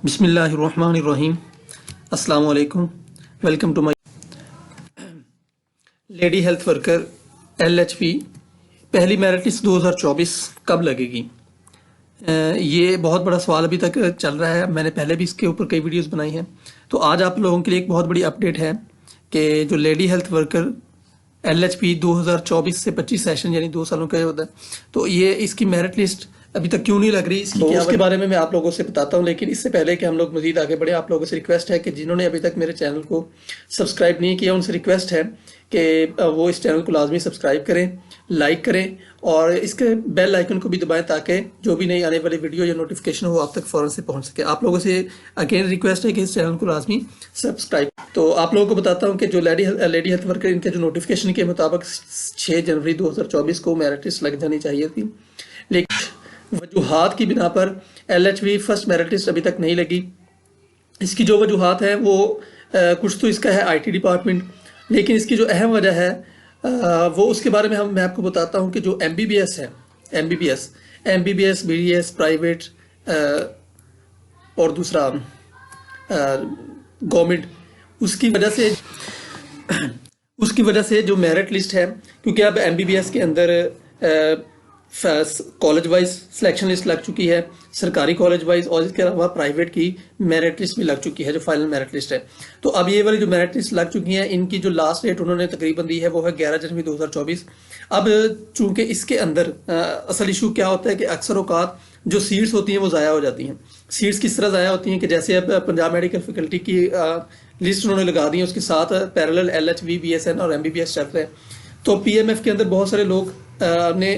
بسم اللہ الرحمن الرحیم۔ السلام علیکم، welcome to my lady health worker LHP پہلی میرٹ لسٹ 2024 کب لگے گی؟ یہ بہت بڑا سوال ابھی تک چل رہا ہے۔ میں نے پہلے بھی اس کے اوپر کئی ویڈیوز بنائی ہیں، تو آج آپ لوگوں کے لیے ایک بہت بڑی اپڈیٹ ہے کہ جو لیڈی ہیلتھ ورکر LHP 2024 سے 25 سیشن یعنی 2 سالوں کا ہوتا ہے، تو یہ اس کی میرٹ لسٹ ابھی تک کیوں نہیں لگ رہی، اس کے بارے میں آپ لوگوں سے بتاتا ہوں۔ لیکن اس سے پہلے کہ ہم لوگ مزید آگے بڑھیں، آپ لوگوں سے ریکویسٹ ہے کہ جنہوں نے ابھی تک میرے چینل کو سبسکرائب نہیں کیا، ان سے ریکویسٹ ہے کہ وہ اس چینل کو لازمی سبسکرائب کریں، لائک کریں اور اس کے بیل آئیکن کو بھی دبائیں تاکہ جو بھی نئی آنے والی ویڈیو یا نوٹیفیکیشن ہو آپ تک فوراً سے پہنچ سکے۔ آپ لوگوں سے اگین ریکویسٹ ہے کہ اس چینل کو لازمی سبسکرائب۔ تو آپ لوگوں کو بتاتا ہوں کہ جو لیڈی ہیلتھ ورکر ان کے جو نوٹیفیکیشن کے مطابق 6 جنوری 2024 کو میرٹ لسٹ لگ جانی چاہیے تھی، لیکن وجوہات کی بنا پر LHP فرسٹ میرٹ لسٹ ابھی تک نہیں لگی۔ اس کی جو وجوہات ہیں وہ کچھ تو اس کا ہے IT ڈپارٹمنٹ، لیکن اس کی جو اہم وجہ ہے وہ اس کے بارے میں میں آپ کو بتاتا ہوں کہ جو MBBS ہے، MBBS BDS پرائیویٹ اور دوسرا گورنمنٹ، اس کی وجہ سے جو میرٹ لسٹ ہے، کیونکہ اب MBBS کے اندر کالج وائز سلیکشن لسٹ لگ چکی ہے، سرکاری کالج وائز، اور اس کے علاوہ پرائیویٹ کی میرٹ لسٹ بھی لگ چکی ہے جو فائنل میرٹ لسٹ ہے۔ تو اب یہ والی جو میرٹ لسٹ لگ چکی ہیں، ان کی جو لاسٹ ڈیٹ انہوں نے تقریباً دی ہے وہ ہے 11 جنوری 2024۔ اب چونکہ اس کے اندر اصل ایشو کیا ہوتا ہے کہ اکثر اوقات جو سیٹس ہوتی ہیں وہ ضائع ہو جاتی ہیں۔ سیٹس کس طرح ضائع ہوتی ہیں کہ جیسے اب پنجاب میڈیکل فیکلٹی کی لسٹ انہوں نے لگا دی ہے، اس کے ساتھ پیرالل LHV BSN اور MBBS چل رہے ہیں، تو PMF کے اندر بہت سارے لوگ نے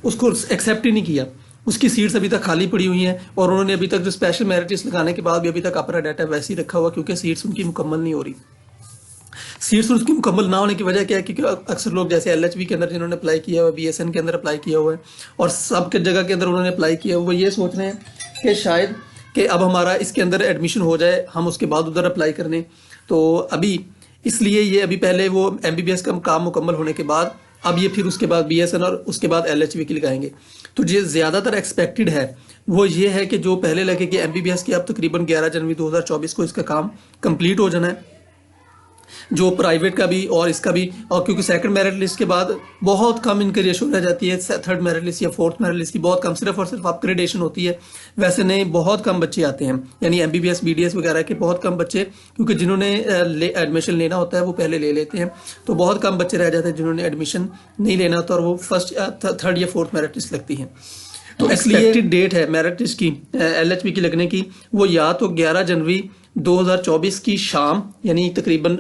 اس کو ایکسیپٹ ہی نہیں کیا، اس کی سیٹس ابھی تک خالی پڑی ہوئی ہیں، اور انہوں نے ابھی تک جو اسپیشل میرٹ لسٹ لگانے کے بعد بھی ابھی تک اپنا ڈیٹا ویسے ہی رکھا ہوا، کیونکہ سیٹس ان کی مکمل نہیں ہو رہی۔ سیٹس ان کی مکمل نہ ہونے کی وجہ کیا ہے؟ کیونکہ اکثر لوگ جیسے LHV کے اندر جنہوں نے اپلائی کیا ہوا ہے، BSN کے اندر اپلائی کیا ہوا ہے، اور سب کے جگہ کے اندر انہوں نے اپلائی کیا ہوا ہے، وہ یہ سوچ رہے ہیں کہ شاید کہ اب ہمارا اس کے اندر ایڈمیشن ہو جائے، ہم اس کے بعد ادھر اپلائی کرنے۔ تو ابھی اس لیے یہ ابھی پہلے وہ MBBS کا کام مکمل ہونے کے بعد اب یہ پھر اس کے بعد BSN اور اس کے بعد LHV کی لگائیں گے۔ تو جو زیادہ تر ایکسپیکٹڈ ہے وہ یہ ہے کہ جو پہلے لگے کہ MBBS کی اب تقریباً 11 جنوری 2024 کو اس کا کام کمپلیٹ ہو جانا ہے، جو پرائیویٹ کا بھی اور اس کا بھی، اور کیونکہ سیکنڈ میرٹ لسٹ کے بعد بہت کم ان کی ریشو رہ جاتی ہے، تھرڈ میرٹ لسٹ یا فورتھ میرٹ لسٹ کی بہت کم، صرف اور صرف اپگریڈیشن ہوتی ہے، ویسے نہیں بہت کم بچے آتے ہیں، یعنی MBBS BDS وغیرہ کے بہت کم بچے، کیونکہ جنہوں نے ایڈمیشن لینا ہوتا ہے وہ پہلے لے لیتے ہیں، تو بہت کم بچے رہ جاتے ہیں جنہوں نے ایڈمیشن نہیں لینا ہوتا اور وہ فرسٹ تھرڈ یا فورتھ میرٹ لسٹ لگتی ہیں۔ تو ایکسپیکٹڈ ڈیٹ ہے میرٹ لسٹ کی LHP کی لگنے کی، وہ یا تو 11 جنوری 2024 کی شام یعنی تقریباً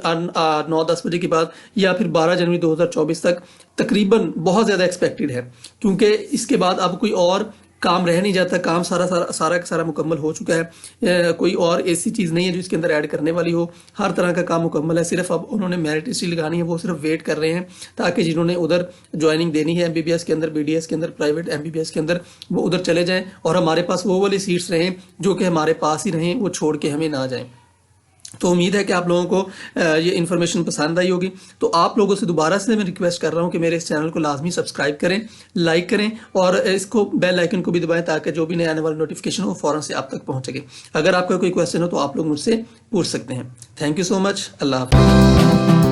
9-10 بجے کے بعد، یا پھر 12 جنوری 2024 تک تقریباً بہت زیادہ ایکسپیکٹڈ ہے، کیونکہ اس کے بعد اب کوئی اور کام رہ نہیں جاتا، کام سارا مکمل ہو چکا ہے، کوئی اور ایسی چیز نہیں ہے جو اس کے اندر ایڈ کرنے والی ہو، ہر طرح کا کام مکمل ہے، صرف اب انہوں نے میرٹ لسٹ لگانی ہے، وہ صرف ویٹ کر رہے ہیں تاکہ جنہوں نے ادھر جوائننگ دینی ہے MBBS کے اندر، BDS کے اندر، پرائیویٹ MBBS کے اندر، وہ ادھر چلے جائیں اور ہمارے پاس وہ والی سیٹس رہیں جو کہ ہمارے پاس ہی رہیں، وہ چھوڑ کے ہمیں نہ جائیں۔ تو امید ہے کہ آپ لوگوں کو یہ انفارمیشن پسند آئی ہوگی۔ تو آپ لوگوں سے دوبارہ سے میں ریکویسٹ کر رہا ہوں کہ میرے اس چینل کو لازمی سبسکرائب کریں، لائک کریں اور اس کو بیل آئیکن کو بھی دبائیں تاکہ جو بھی نئے آنے والا نوٹیفیکیشن ہو فوراً سے آپ تک پہنچ سکے۔ اگر آپ کا کوئی کویسچن ہو تو آپ لوگ مجھ سے پوچھ سکتے ہیں۔ تھینک یو سو مچ، اللہ حافظ۔